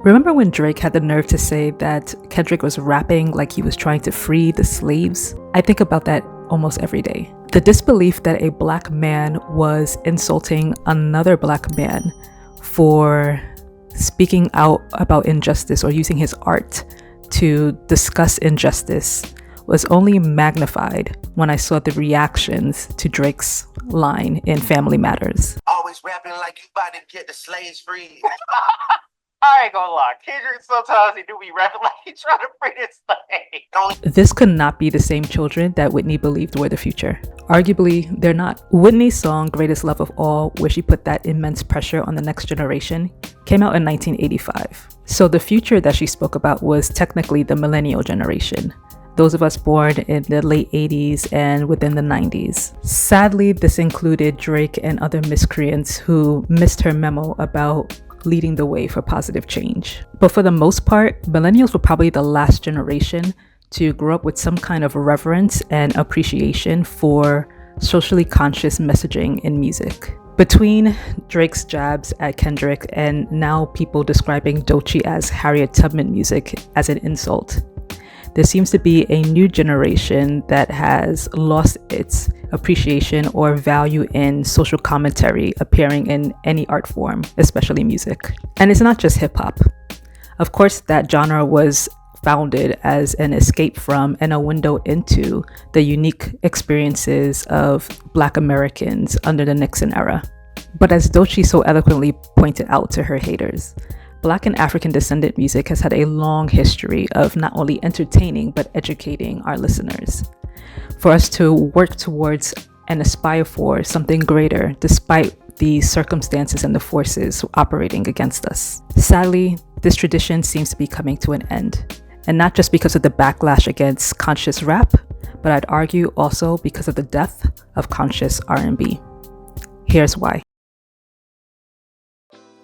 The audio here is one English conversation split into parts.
Remember when Drake had the nerve to say that Kendrick was rapping like he was trying to free the slaves? I think about that almost every day. The disbelief that a black man was insulting another black man for speaking out about injustice or using his art to discuss injustice was only magnified when I saw the reactions to Drake's line in Family Matters. Always rapping like you about to get the slaves free. I ain't gonna lie, Kendrick sometimes he do be rapping like he trying to free this thing. This could not be the same children that Whitney believed were the future. Arguably, they're not. Whitney's song, Greatest Love of All, where she put that immense pressure on the next generation, came out in 1985. So the future that she spoke about was technically the millennial generation. Those of us born in the late 80s and within the 90s. Sadly, this included Drake and other miscreants who missed her memo about leading the way for positive change. But for the most part, millennials were probably the last generation to grow up with some kind of reverence and appreciation for socially conscious messaging in music. Between Drake's jabs at Kendrick and now people describing Doechii as Harriet Tubman music as an insult, there seems to be a new generation that has lost its appreciation or value in social commentary appearing in any art form, especially music. And it's not just hip hop. Of course, that genre was founded as an escape from and a window into the unique experiences of Black Americans under the Nixon era. But as Doechii so eloquently pointed out to her haters, Black and African descendant music has had a long history of not only entertaining but educating our listeners. For us to work towards and aspire for something greater despite the circumstances and the forces operating against us. Sadly, this tradition seems to be coming to an end. And not just because of the backlash against conscious rap, but I'd argue also because of the death of conscious R&B. Here's why.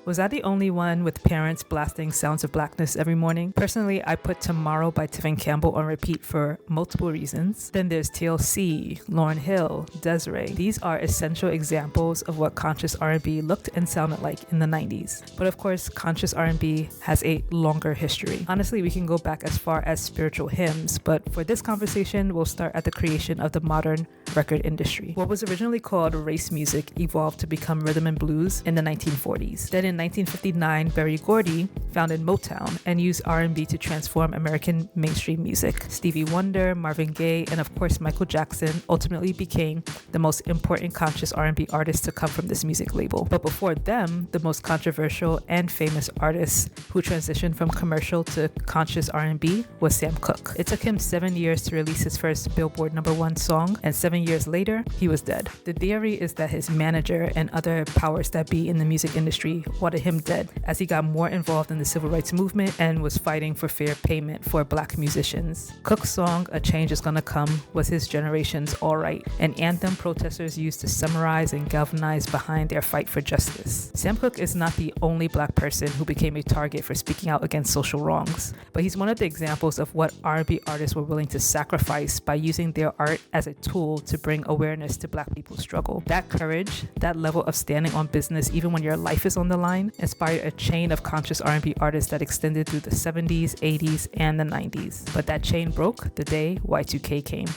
Was I the only one with parents blasting Sounds of Blackness every morning? Personally, I put Tomorrow by Tevin Campbell on repeat for multiple reasons. Then there's TLC, Lauryn Hill, Desiree. These are essential examples of what conscious R&B looked and sounded like in the 90s. But of course, conscious R&B has a longer history. Honestly, we can go back as far as spiritual hymns, but for this conversation, we'll start at the creation of the modern record industry. What was originally called race music evolved to become rhythm and blues in the 1940s. Then in 1959, Berry Gordy founded Motown and used R&B to transform American mainstream music. Stevie Wonder, Marvin Gaye, and of course Michael Jackson ultimately became the most important conscious R&B artists to come from this music label. But before them, the most controversial and famous artist who transitioned from commercial to conscious R&B was Sam Cooke. It took him 7 years to release his first Billboard #1 song, and 7 years later, he was dead. The theory is that his manager and other powers that be in the music industry wanted him dead as he got more involved in the civil rights movement and was fighting for fair payment for Black musicians. Cooke's song, A Change Is Gonna Come, was his generation's All Right, an anthem protesters used to summarize and galvanize behind their fight for justice. Sam Cooke is not the only Black person who became a target for speaking out against social wrongs, but he's one of the examples of what R&B artists were willing to sacrifice by using their art as a tool to bring awareness to Black people's struggle. That courage, that level of standing on business even when your life is on the line, inspired a chain of conscious R&B artists that extended through the 70s, 80s, and the 90s. But that chain broke the day Y2K came.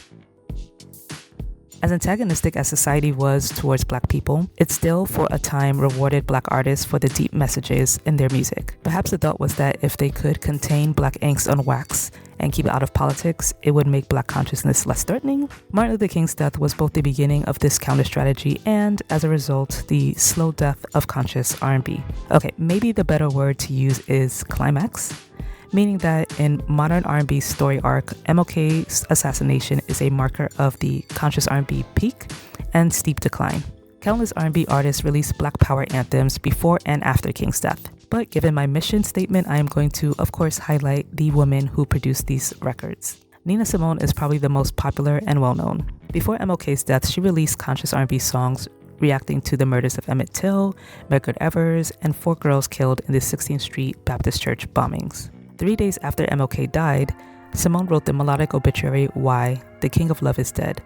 As antagonistic as society was towards Black people, it still, for a time, rewarded Black artists for the deep messages in their music. Perhaps the thought was that if they could contain Black angst on wax and keep it out of politics, it would make Black consciousness less threatening. Martin Luther King's death was both the beginning of this counter strategy and, as a result, the slow death of conscious R&B. Okay, maybe the better word to use is climax, meaning that in modern R&B story arc, MLK's assassination is a marker of the conscious R&B peak and steep decline. Countless R&B artists released Black Power anthems before and after King's death. But given my mission statement, I am going to, of course, highlight the women who produced these records. Nina Simone is probably the most popular and well-known. Before MLK's death, she released conscious R&B songs reacting to the murders of Emmett Till, Medgar Evers, and 4 girls killed in the 16th Street Baptist Church bombings. 3 days after MLK died, Simone wrote the melodic obituary Why, the King of Love is Dead,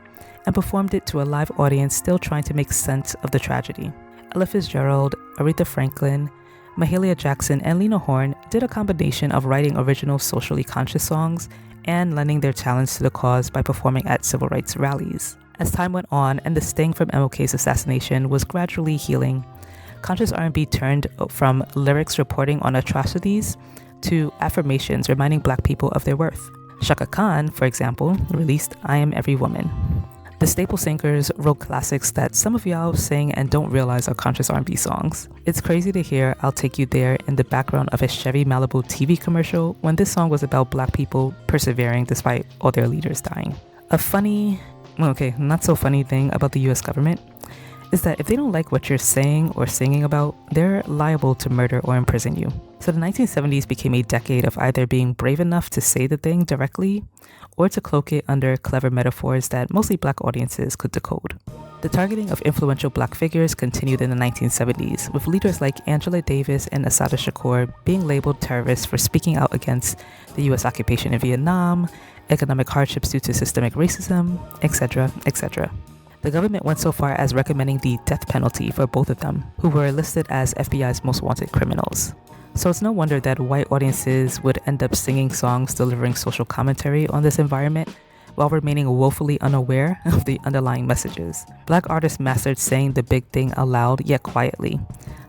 and performed it to a live audience still trying to make sense of the tragedy. Ella Fitzgerald, Aretha Franklin, Mahalia Jackson, and Lena Horne did a combination of writing original socially conscious songs and lending their talents to the cause by performing at civil rights rallies. As time went on and the sting from MLK's assassination was gradually healing, Conscious R&B turned from lyrics reporting on atrocities to affirmations reminding Black people of their worth. Chaka Khan, for example, released I Am Every Woman. The staple singers wrote classics that some of y'all sing and don't realize are Conscious R&B songs. It's crazy to hear I'll Take You There in the background of a Chevy Malibu TV commercial when this song was about Black people persevering despite all their leaders dying. A funny, not so funny thing about the US government is that if they don't like what you're saying or singing about, they're liable to murder or imprison you. So the 1970s became a decade of either being brave enough to say the thing directly or to cloak it under clever metaphors that mostly Black audiences could decode. The targeting of influential Black figures continued in the 1970s, with leaders like Angela Davis and Assata Shakur being labeled terrorists for speaking out against the US occupation in Vietnam, economic hardships due to systemic racism, etc., etc. The government went so far as recommending the death penalty for both of them, who were listed as FBI's most wanted criminals. So it's no wonder that white audiences would end up singing songs delivering social commentary on this environment while remaining woefully unaware of the underlying messages. Black artists mastered saying the big thing aloud yet quietly,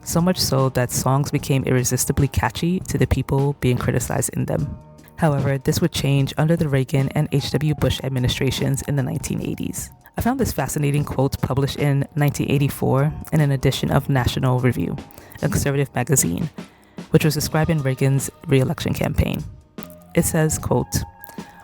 so much so that songs became irresistibly catchy to the people being criticized in them. However, this would change under the Reagan and H.W. Bush administrations in the 1980s. I found this fascinating quote published in 1984 in an edition of National Review, a conservative magazine, which was describing Reagan's re-election campaign. It says, quote,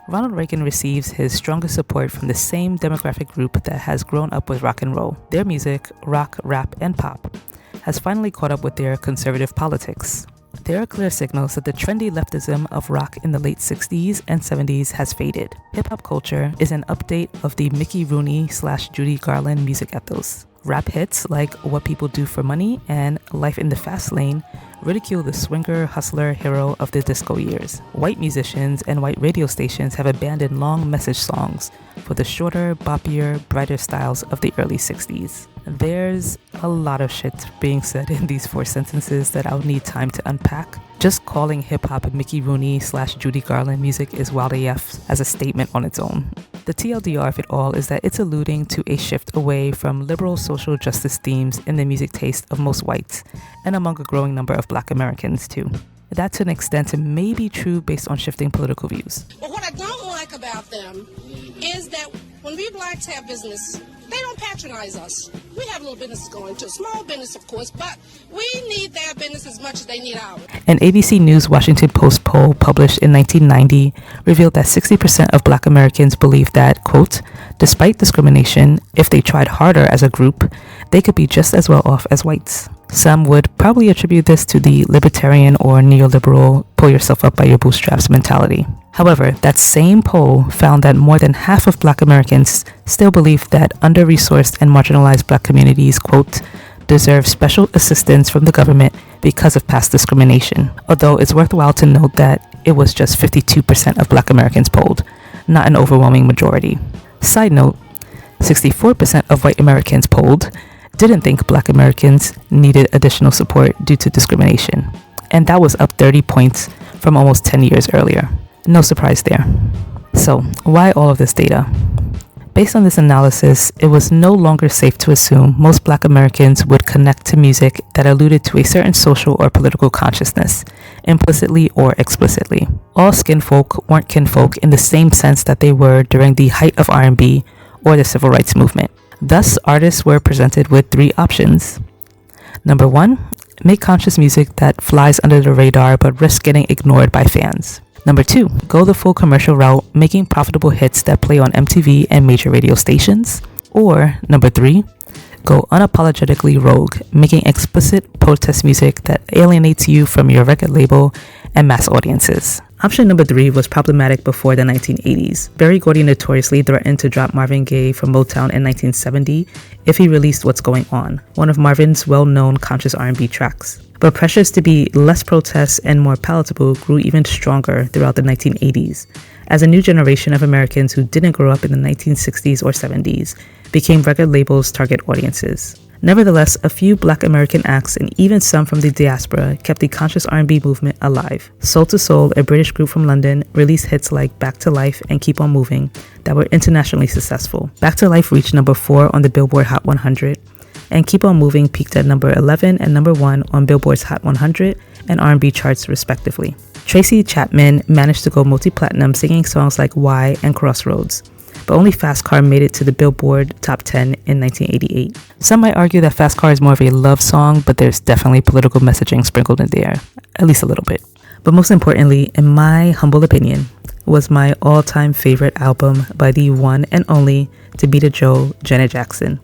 Ronald Reagan receives his strongest support from the same demographic group that has grown up with rock and roll. Their music, rock, rap, and pop, has finally caught up with their conservative politics. There are clear signals that the trendy leftism of rock in the late 60s and 70s has faded. Hip-hop culture is an update of the Mickey Rooney/Judy Garland music ethos. Rap hits like What People Do for Money and Life in the Fast Lane ridicule the swinger, hustler, hero of the disco years. White musicians and white radio stations have abandoned long message songs for the shorter, boppier, brighter styles of the early 60s. There's a lot of shit being said in these 4 sentences that I'll need time to unpack. Just calling hip-hop Mickey Rooney/Judy Garland music is wild AF as a statement on its own. The TLDR of it all is that it's alluding to a shift away from liberal social justice themes in the music taste of most whites, and among a growing number of Black Americans too. That to an extent may be true based on shifting political views. But what I don't like about them is that when we Blacks have business, they don't patronize us. We have little businesses going too. Small business, of course, but we need their business as much as they need ours. An ABC News Washington Post poll published in 1990 revealed that 60% of Black Americans believe that, quote, despite discrimination, if they tried harder as a group, they could be just as well off as whites. Some would probably attribute this to the libertarian or neoliberal pull yourself up by your bootstraps mentality. However, that same poll found that more than half of Black Americans still believe that under-resourced and marginalized Black communities, quote, deserve special assistance from the government because of past discrimination. Although it's worthwhile to note that it was just 52% of Black Americans polled, not an overwhelming majority. Side note, 64% of white Americans polled didn't think Black Americans needed additional support due to discrimination, and that was up 30 points from almost 10 years earlier. No surprise there. So, why all of this data? Based on this analysis, it was no longer safe to assume most Black Americans would connect to music that alluded to a certain social or political consciousness, implicitly or explicitly. All skin folk weren't kinfolk in the same sense that they were during the height of R&B or the civil rights movement. Thus, artists were presented with 3 options. Number 1, make conscious music that flies under the radar but risks getting ignored by fans. Number 2, go the full commercial route, making profitable hits that play on MTV and major radio stations. Or, number 3, go unapologetically rogue, making explicit protest music that alienates you from your record label and mass audiences. Option number 3 was problematic before the 1980s. Berry Gordy notoriously threatened to drop Marvin Gaye from Motown in 1970 if he released What's Going On, one of Marvin's well-known conscious R&B tracks. But pressures to be less protest and more palatable grew even stronger throughout the 1980s, as a new generation of Americans who didn't grow up in the 1960s or 70s became record labels' target audiences. Nevertheless, a few Black American acts and even some from the diaspora kept the conscious R&B movement alive. Soul to Soul, a British group from London, released hits like Back to Life and Keep on Moving that were internationally successful. Back to Life reached number 4 on the Billboard Hot 100, and Keep on Moving peaked at number 11 and number 1 on Billboard's Hot 100 and R&B charts respectively. Doechii Chapman managed to go multi-platinum singing songs like Why and Crossroads, but only Fast Car made it to the Billboard Top 10 in 1988. Some might argue that Fast Car is more of a love song, but there's definitely political messaging sprinkled in there, at least a little bit. But most importantly, in my humble opinion, was my all-time favorite album by the one and only Tabitha Joe Janet Jackson,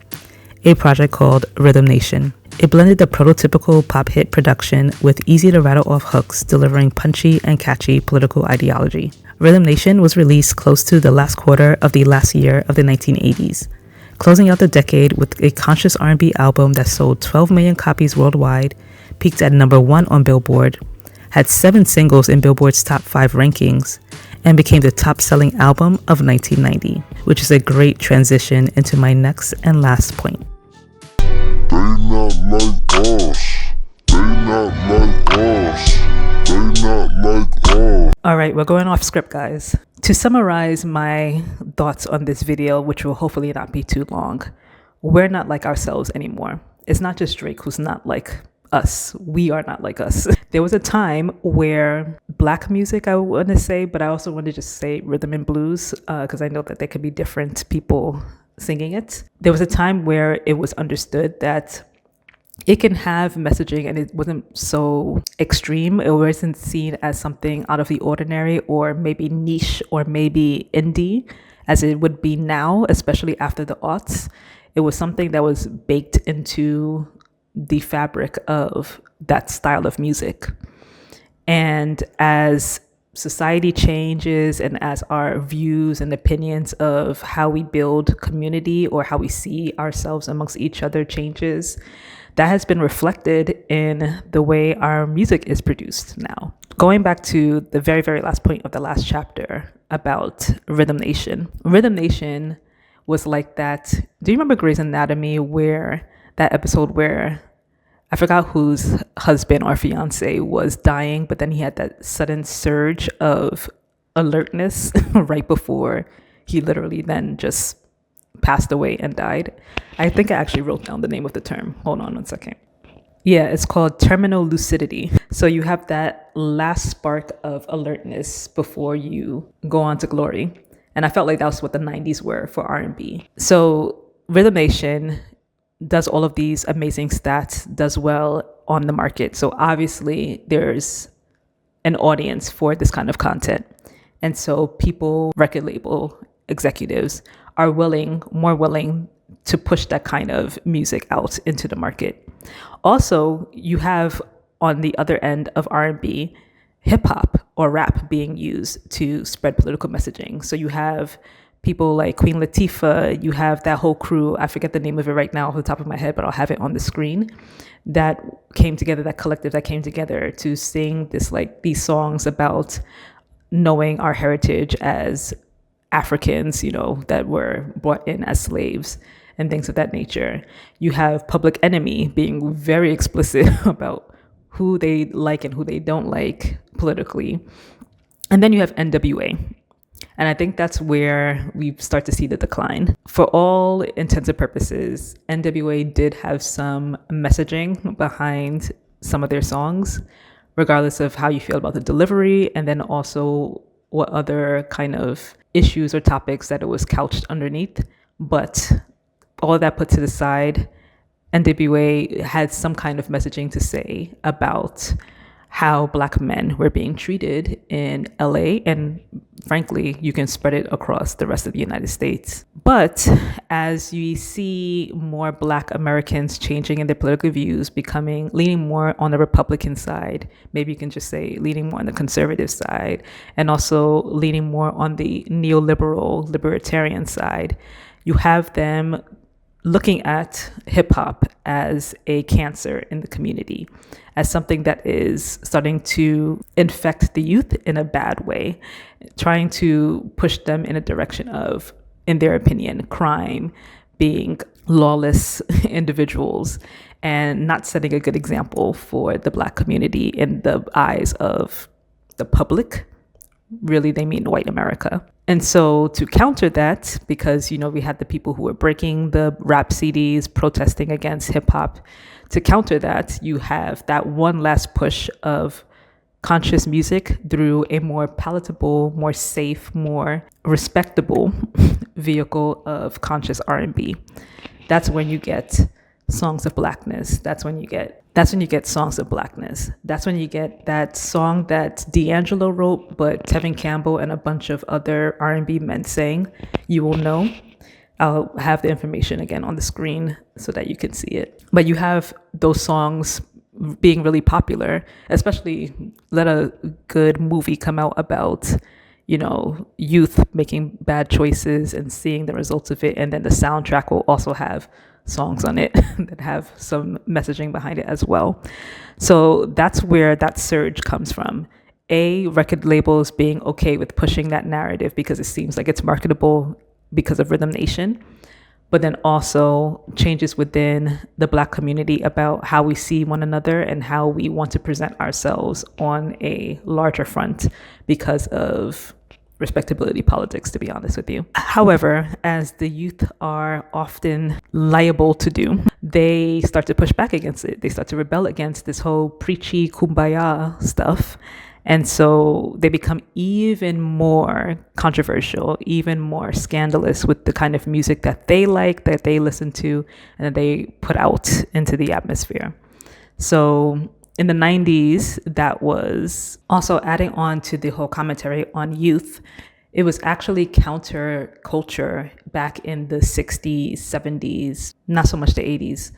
a project called Rhythm Nation. It blended the prototypical pop hit production with easy to rattle off hooks delivering punchy and catchy political ideology. Rhythm Nation was released close to the last quarter of the last year of the 1980s, closing out the decade with a conscious R&B album that sold 12 million copies worldwide, peaked at number 1 on Billboard, had 7 singles in Billboard's top 5 rankings, and became the top-selling album of 1990, which is a great transition into my next and last point. They not like us. They not like us. They not like us. All right, we're going off script, guys. To summarize my thoughts on this video, which will hopefully not be too long, we're not like ourselves anymore. It's not just Drake who's not like us. We are not like us. There was a time where Black music, I want to say, but I also want to just say rhythm and blues, because I know that there could be different people singing it. There was a time where it was understood that it can have messaging and it wasn't so extreme. It wasn't seen as something out of the ordinary or maybe niche or maybe indie as it would be now, especially after the aughts. It was something that was baked into the fabric of that style of music. And as society changes and as our views and opinions of how we build community or how we see ourselves amongst each other changes, that has been reflected in the way our music is produced now. Going back to the very, very last point of the last chapter about Rhythm Nation. Rhythm Nation was like that. Do you remember Grey's Anatomy, where that episode where I forgot whose husband or fiance was dying, but then he had that sudden surge of alertness right before he literally then just passed away and died? I think I actually wrote down the name of the term. Hold on 1 second. Yeah, it's called terminal lucidity. So you have that last spark of alertness before you go on to glory. And I felt like that was what the 90s were for R&B. So Rhythm Nation does all of these amazing stats, does well on the market. So obviously there's an audience for this kind of content. And so people, record label executives are more willing to push that kind of music out into the market. Also, you have on the other end of R&B, hip hop or rap being used to spread political messaging. So you have people like Queen Latifah, you have that whole crew, I forget the name of it right now off the top of my head, but I'll have it on the screen, that came together, that collective that came together to sing these songs about knowing our heritage as Africans, that were brought in as slaves and things of that nature. You have Public Enemy being very explicit about who they like and who they don't like politically. And then you have NWA. And I think that's where we start to see the decline. For all intents and purposes, NWA did have some messaging behind some of their songs, regardless of how you feel about the delivery, and then also what other kind of issues or topics that it was couched underneath. But all of that put to the side, NWA had some kind of messaging to say about how Black men were being treated in LA, and frankly, you can spread it across the rest of the United States. But as you see more Black Americans changing in their political views, leaning more on the Republican side, maybe you can just say leaning more on the conservative side, and also leaning more on the neoliberal, libertarian side, you have them looking at hip hop as a cancer in the community, as something that is starting to infect the youth in a bad way, trying to push them in a direction of, in their opinion, crime being lawless individuals and not setting a good example for the Black community in the eyes of the public. Really, they mean white America. And so to counter that, because, we had the people who were breaking the rap CDs, protesting against hip hop, to counter that, you have that one last push of conscious music through a more palatable, more safe, more respectable vehicle of conscious R&B. That's when you get songs of blackness. That's when you get songs of blackness. That's when you get that song that D'Angelo wrote, but Tevin Campbell and a bunch of other R&B men sang. You will know. I'll have the information again on the screen so that you can see it. But you have those songs being really popular, especially let a good movie come out about, youth making bad choices and seeing the results of it. And then the soundtrack will also have songs on it that have some messaging behind it as well. So that's where that surge comes from. Record labels being okay with pushing that narrative because it seems like it's marketable because of Rhythm Nation, but then also changes within the Black community about how we see one another and how we want to present ourselves on a larger front because of respectability politics, to be honest with you. However, as the youth are often liable to do, they start to push back against it. They start to rebel against this whole preachy kumbaya stuff. And so they become even more controversial, even more scandalous with the kind of music that they like, that they listen to, and that they put out into the atmosphere. So in the 90s, that was also adding on to the whole commentary on youth. It was actually counterculture back in the 60s, 70s, not so much the 80s,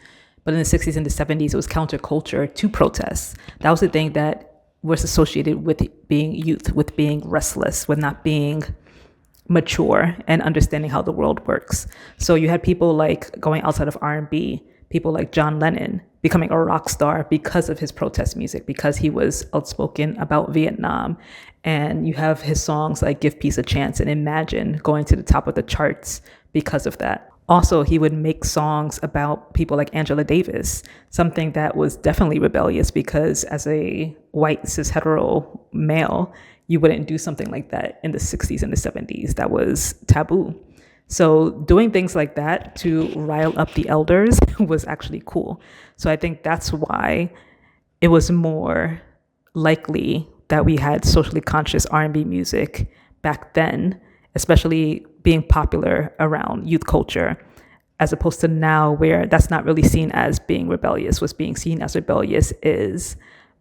but in the 60s and the 70s, it was counterculture to protests. That was the thing that was associated with being youth, with being restless, with not being mature and understanding how the world works. So you had people like going outside of R&B, people like John Lennon becoming a rock star because of his protest music, because he was outspoken about Vietnam. And you have his songs like Give Peace a Chance and Imagine going to the top of the charts because of that. Also, he would make songs about people like Angela Davis, something that was definitely rebellious because as a white cis hetero male, you wouldn't do something like that in the 60s and the 70s. That was taboo. So doing things like that to rile up the elders was actually cool. So I think that's why it was more likely that we had socially conscious R&B music back then, especially being popular around youth culture, as opposed to now where that's not really seen as being rebellious. What's being seen as rebellious is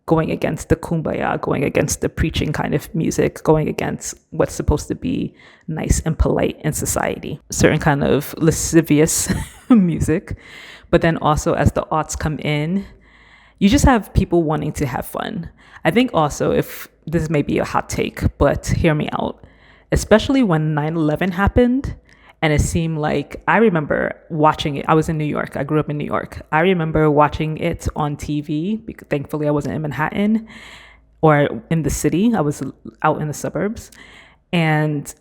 going against the kumbaya, going against the preaching kind of music, going against what's supposed to be nice and polite in society, certain kind of lascivious music. But then also as the aughts come in, you just have people wanting to have fun. I think also, if this may be a hot take, but hear me out, especially when 9/11 happened, and it seemed like, I remember watching it. I was in New York. I grew up in New York. I remember watching it on TV. Thankfully, I wasn't in Manhattan or in the city. I was out in the suburbs. And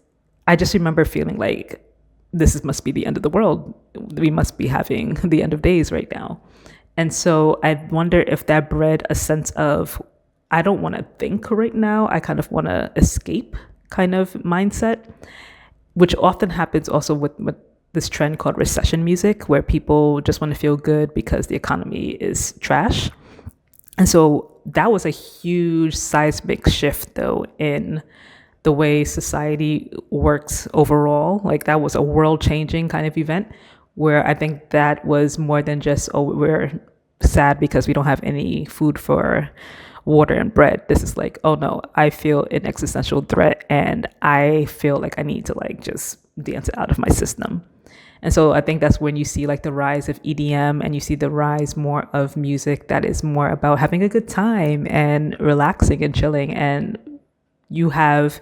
I just remember feeling like must be the end of the world. We must be having the end of days right now. And so I wonder if that bred a sense of, I don't want to think right now. I kind of want to escape kind of mindset, which often happens also with this trend called recession music, where people just want to feel good because the economy is trash. And so that was a huge seismic shift, though, in the way society works overall. Like, that was a world-changing kind of event, where I think that was more than just, oh, we're sad because we don't have any food for water and bread. This is like, oh no, I feel an existential threat and I feel like I need to like just dance it out of my system. And so I think that's when you see like the rise of EDM, and you see the rise more of music that is more about having a good time and relaxing and chilling. And you have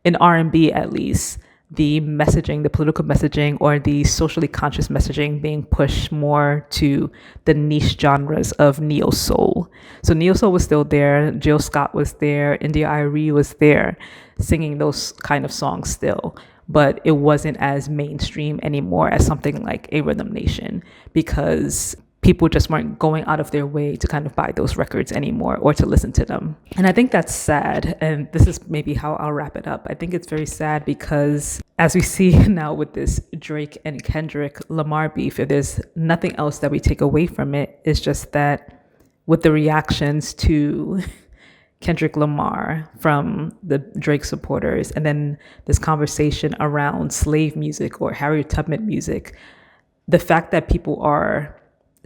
in R&B, at least, the messaging, the political messaging, or the socially conscious messaging being pushed more to the niche genres of neo soul. So neo soul was still there. Jill Scott was there. India Arie was there, singing those kind of songs still. but it wasn't as mainstream anymore as something like a Rhythm Nation, because people just weren't going out of their way to kind of buy those records anymore or to listen to them. And I think that's sad. And this is maybe how I'll wrap it up. I think it's very sad because as we see now with this Drake and Kendrick Lamar beef, if there's nothing else that we take away from it, it's just that with the reactions to Kendrick Lamar from the Drake supporters, and then this conversation around slave music or Harriet Tubman music, the fact that people are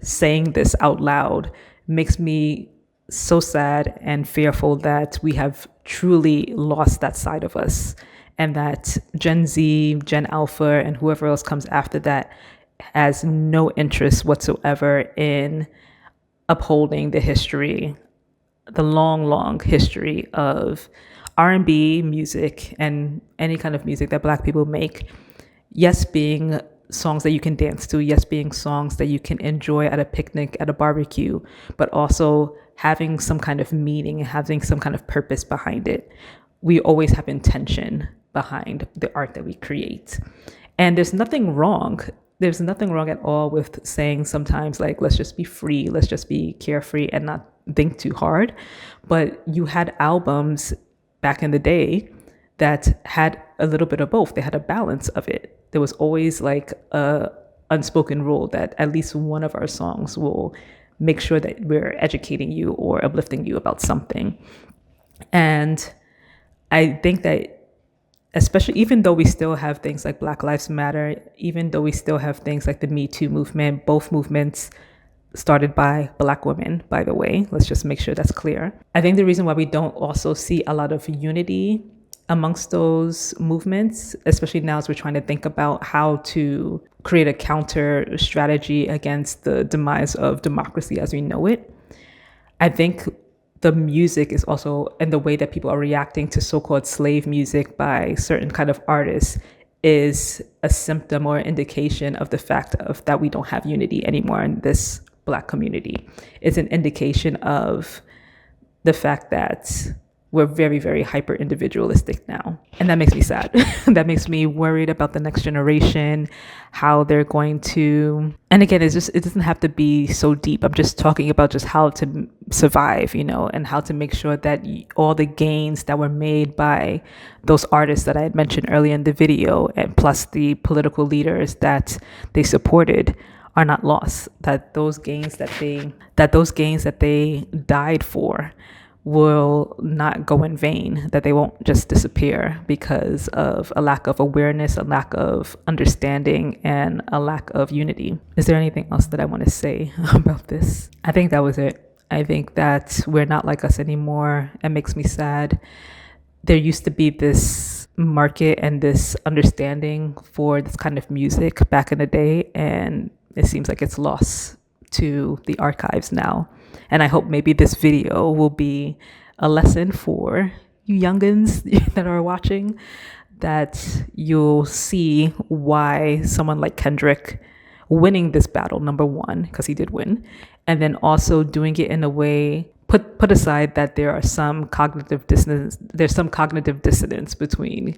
saying this out loud makes me so sad and fearful that we have truly lost that side of us, and that Gen Z, Gen Alpha, and whoever else comes after that has no interest whatsoever in upholding the history, the long history of R&B music and any kind of music that Black people make. Yes, being songs that you can dance to, yes, being songs that you can enjoy at a picnic, at a barbecue, but also having some kind of meaning, having some kind of purpose behind it. We always have intention behind the art that we create. And there's nothing wrong. There's nothing wrong at all with saying sometimes, like, let's just be free, let's just be carefree and not think too hard. But you had albums back in the day that had a little bit of both. They had a balance of it. There was always like a unspoken rule that at least one of our songs will make sure that we're educating you or uplifting you about something. And I think that, especially even though we still have things like Black Lives Matter, even though we still have things like the Me Too movement, both movements started by Black women, by the way, let's just make sure that's clear. I think the reason why we don't also see a lot of unity amongst those movements, especially now as we're trying to think about how to create a counter strategy against the demise of democracy as we know it. I think the music is also, and the way that people are reacting to so-called slave music by certain kind of artists, is a symptom or indication of the fact of that we don't have unity anymore in this Black community. It's an indication of the fact that we're very, very hyper individualistic now. And that makes me sad. That makes me worried about the next generation, how they're going to, and again, it doesn't have to be so deep. I'm just talking about just how to survive, and how to make sure that all the gains that were made by those artists that I had mentioned earlier in the video, and plus the political leaders that they supported, are not lost. That those gains that they died for will not go in vain, that they won't just disappear because of a lack of awareness, a lack of understanding, and a lack of unity. Is there anything else that I want to say about this? I think that was it. I think that we're not like us anymore. It makes me sad. There used to be this market and this understanding for this kind of music back in the day, and it seems like it's lost to the archives now. And I hope maybe this video will be a lesson for you youngins that are watching, that you'll see why someone like Kendrick winning this battle, number one, because he did win, and then also doing it in a way, put aside that there are some cognitive dissonance, there's some cognitive dissonance between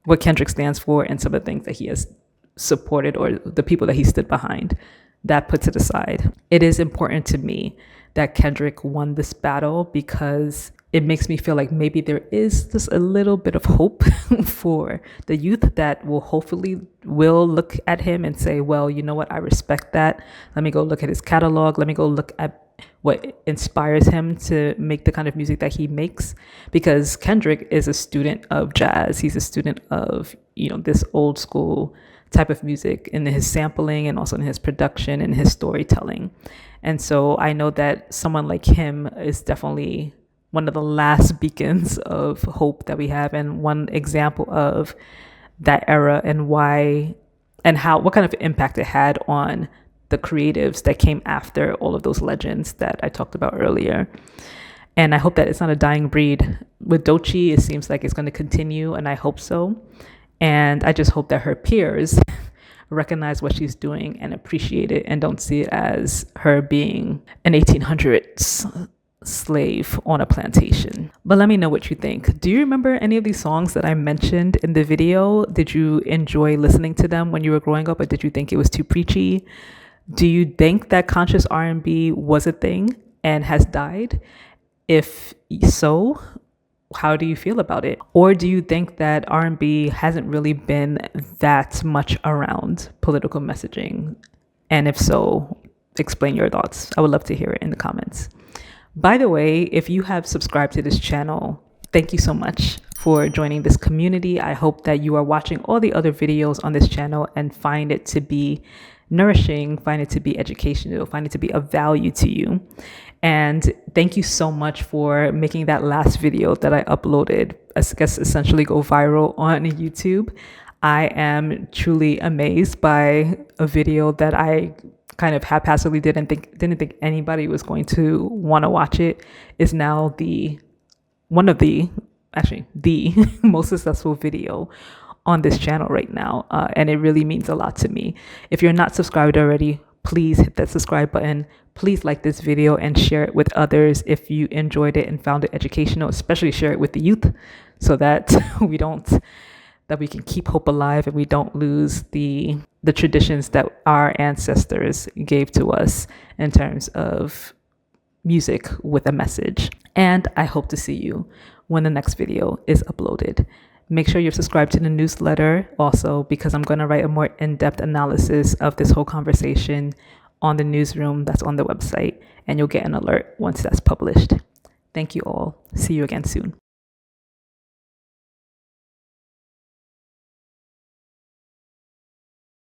what Kendrick stands for and some of the things that he has supported or the people that he stood behind. That puts it aside. It is important to me that Kendrick won this battle because it makes me feel like maybe there is just a little bit of hope for the youth that will hopefully look at him and say, well, you know what, I respect that. Let me go look at his catalog. Let me go look at what inspires him to make the kind of music that he makes. Because Kendrick is a student of jazz. He's a student of, this old school type of music in his sampling and also in his production and his storytelling. And so I know that someone like him is definitely one of the last beacons of hope that we have, and one example of that era and why and what kind of impact it had on the creatives that came after all of those legends that I talked about earlier. And I hope that it's not a dying breed. With Doechii, it seems like it's going to continue, and I hope so. And I just hope that her peers recognize what she's doing and appreciate it, and don't see it as her being an 1800s slave on a plantation. But let me know what you think. Do you remember any of these songs that I mentioned in the video? Did you enjoy listening to them when you were growing up, or did you think it was too preachy? Do you think that conscious R&B was a thing and has died? If so, how do you feel about it? Or do you think that R&B hasn't really been that much around political messaging? And if so, explain your thoughts. I would love to hear it in the comments. By the way, if you have subscribed to this channel, thank you so much for joining this community. I hope that you are watching all the other videos on this channel and find it to be nourishing, find it to be educational, find it to be of value to you. And thank you so much for making that last video that I uploaded, I guess essentially go viral on YouTube. I am truly amazed by a video that I kind of haphazardly didn't think anybody was going to want to watch it, is now the most successful video on this channel right now. And it really means a lot to me. If you're not subscribed already, please hit that subscribe button. Please like this video and share it with others if you enjoyed it and found it educational. Especially share it with the youth so that we can keep hope alive and we don't lose the traditions that our ancestors gave to us in terms of music with a message. And I hope to see you when the next video is uploaded. Make sure you're subscribed to the newsletter also, because I'm going to write a more in-depth analysis of this whole conversation on the newsroom that's on the website, and you'll get an alert once that's published. Thank you all. See you again soon.